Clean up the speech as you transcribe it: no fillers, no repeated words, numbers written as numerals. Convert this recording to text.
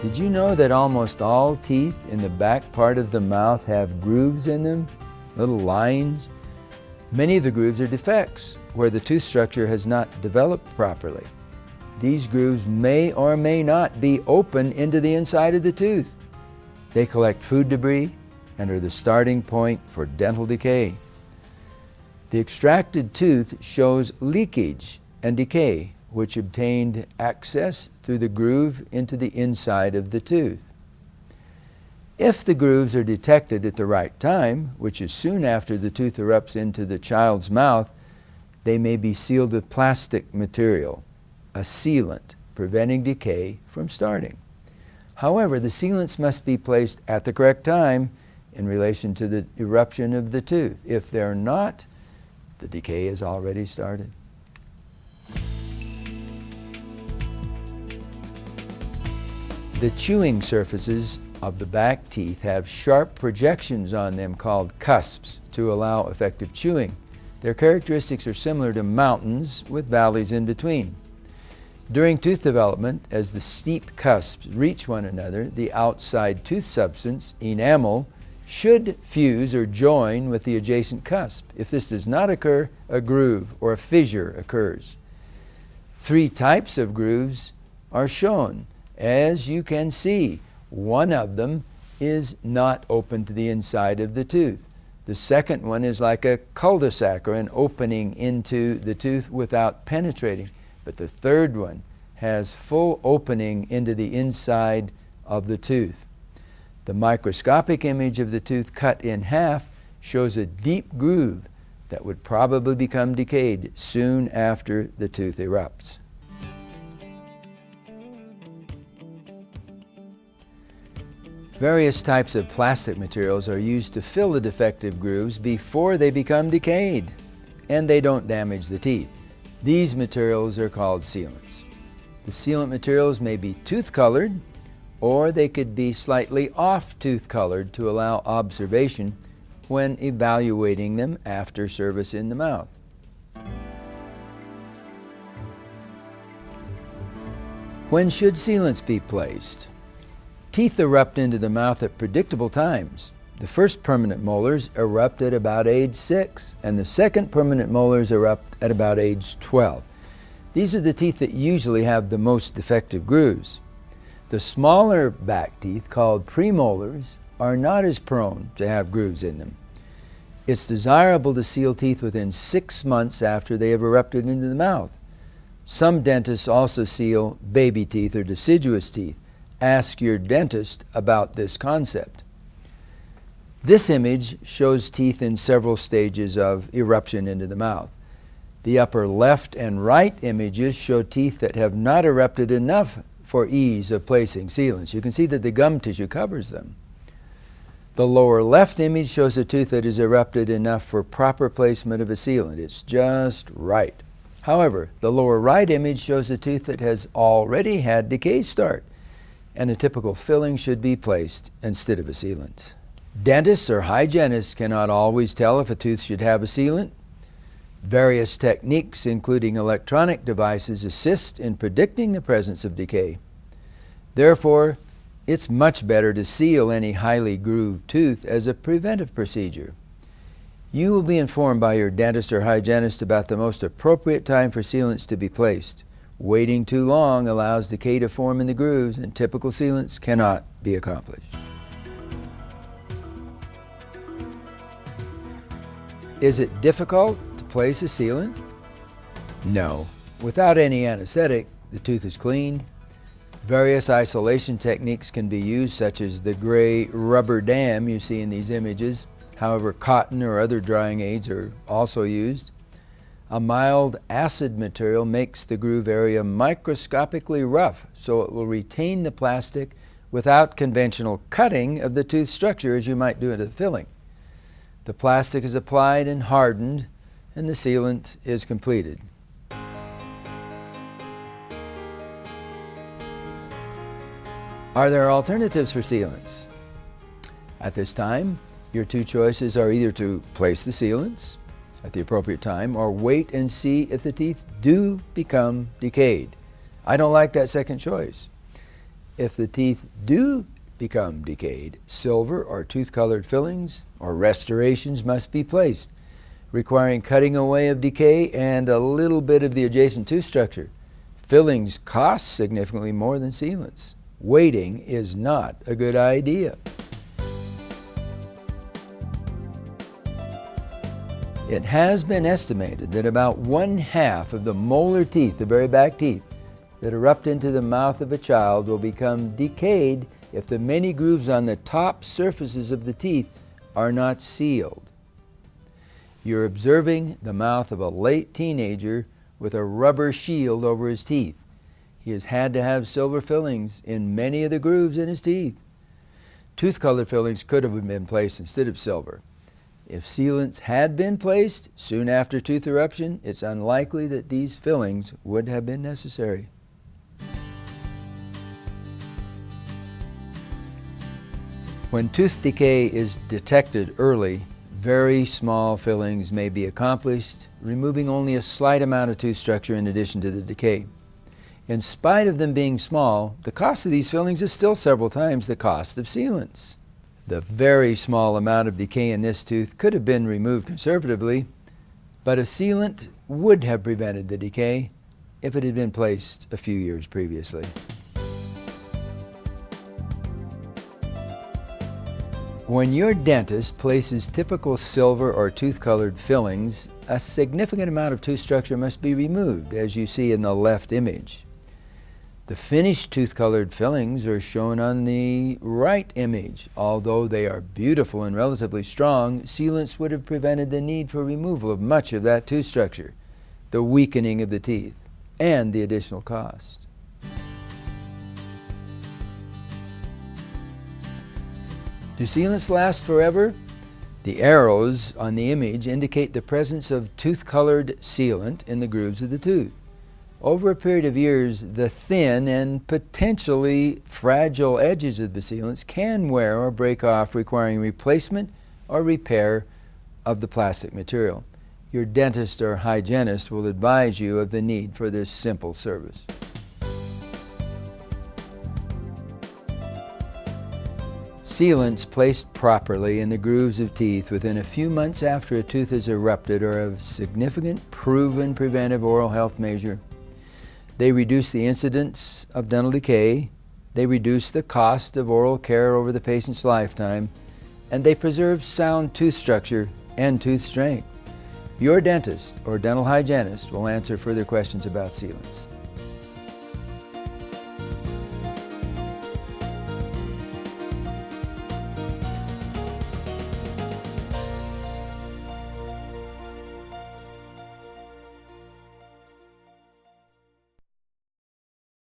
Did you know that almost all teeth in the back part of the mouth have grooves in them, little lines? Many of the grooves are defects, where the tooth structure has not developed properly. These grooves may or may not be open into the inside of the tooth. They collect food debris and are the starting point for dental decay. The extracted tooth shows leakage and decay, which obtained access through the groove into the inside of the tooth. If the grooves are detected at the right time, which is soon after the tooth erupts into the child's mouth, they may be sealed with plastic material, a sealant, preventing decay from starting. However, the sealants must be placed at the correct time in relation to the eruption of the tooth. If they're not, the decay has already started. The chewing surfaces of the back teeth have sharp projections on them called cusps to allow effective chewing. Their characteristics are similar to mountains with valleys in between. During tooth development, as the steep cusps reach one another, the outside tooth substance, enamel, should fuse or join with the adjacent cusp. If this does not occur, a groove or a fissure occurs. 3 types of grooves are shown. As you can see, one of them is not open to the inside of the tooth. The second one is like a cul-de-sac or an opening into the tooth without penetrating. But the third one has full opening into the inside of the tooth. The microscopic image of the tooth cut in half shows a deep groove that would probably become decayed soon after the tooth erupts. Various types of plastic materials are used to fill the defective grooves before they become decayed, and they don't damage the teeth. These materials are called sealants. The sealant materials may be tooth-colored, or they could be slightly off tooth-colored to allow observation when evaluating them after service in the mouth. When should sealants be placed? Teeth erupt into the mouth at predictable times. The first permanent molars erupt at about age 6, and the second permanent molars erupt at about age 12. These are the teeth that usually have the most defective grooves. The smaller back teeth, called premolars, are not as prone to have grooves in them. It's desirable to seal teeth within 6 months after they have erupted into the mouth. Some dentists also seal baby teeth or deciduous teeth. Ask your dentist about this concept. This image shows teeth in several stages of eruption into the mouth. The upper left and right images show teeth that have not erupted enough for ease of placing sealants. You can see that the gum tissue covers them. The lower left image shows a tooth that has erupted enough for proper placement of a sealant. It's just right. However, the lower right image shows a tooth that has already had decay start, and a typical filling should be placed instead of a sealant. Dentists or hygienists cannot always tell if a tooth should have a sealant. Various techniques, including electronic devices, assist in predicting the presence of decay. Therefore, it's much better to seal any highly grooved tooth as a preventive procedure. You will be informed by your dentist or hygienist about the most appropriate time for sealants to be placed. Waiting too long allows decay to form in the grooves, and typical sealants cannot be accomplished. Is it difficult to place a sealant? No. Without any anesthetic, the tooth is cleaned. Various isolation techniques can be used, such as the gray rubber dam you see in these images. However, cotton or other drying aids are also used. A mild acid material makes the groove area microscopically rough, so it will retain the plastic without conventional cutting of the tooth structure as you might do into the filling. The plastic is applied and hardened, and the sealant is completed. Are there alternatives for sealants? At this time, your 2 choices are either to place the sealants at the appropriate time or wait and see if the teeth do become decayed. I don't like that second choice. If the teeth do become decayed, silver or tooth-colored fillings or restorations must be placed, requiring cutting away of decay and a little bit of the adjacent tooth structure. Fillings cost significantly more than sealants. Waiting is not a good idea. It has been estimated that about 1/2 of the molar teeth, the very back teeth, that erupt into the mouth of a child will become decayed if the many grooves on the top surfaces of the teeth are not sealed. You're observing the mouth of a late teenager with a rubber shield over his teeth. He has had to have silver fillings in many of the grooves in his teeth. Tooth-colored fillings could have been placed instead of silver. If sealants had been placed soon after tooth eruption, it's unlikely that these fillings would have been necessary. When tooth decay is detected early, very small fillings may be accomplished, removing only a slight amount of tooth structure in addition to the decay. In spite of them being small, the cost of these fillings is still several times the cost of sealants. The very small amount of decay in this tooth could have been removed conservatively, but a sealant would have prevented the decay if it had been placed a few years previously. When your dentist places typical silver or tooth-colored fillings, a significant amount of tooth structure must be removed, as you see in the left image. The finished tooth-colored fillings are shown on the right image. Although they are beautiful and relatively strong, sealants would have prevented the need for removal of much of that tooth structure, the weakening of the teeth, and the additional cost. Do sealants last forever? The arrows on the image indicate the presence of tooth-colored sealant in the grooves of the tooth. Over a period of years, the thin and potentially fragile edges of the sealants can wear or break off, requiring replacement or repair of the plastic material. Your dentist or hygienist will advise you of the need for this simple service. Sealants placed properly in the grooves of teeth within a few months after a tooth is erupted are a significant, proven preventive oral health measure. They reduce the incidence of dental decay, they reduce the cost of oral care over the patient's lifetime, and they preserve sound tooth structure and tooth strength. Your dentist or dental hygienist will answer further questions about sealants.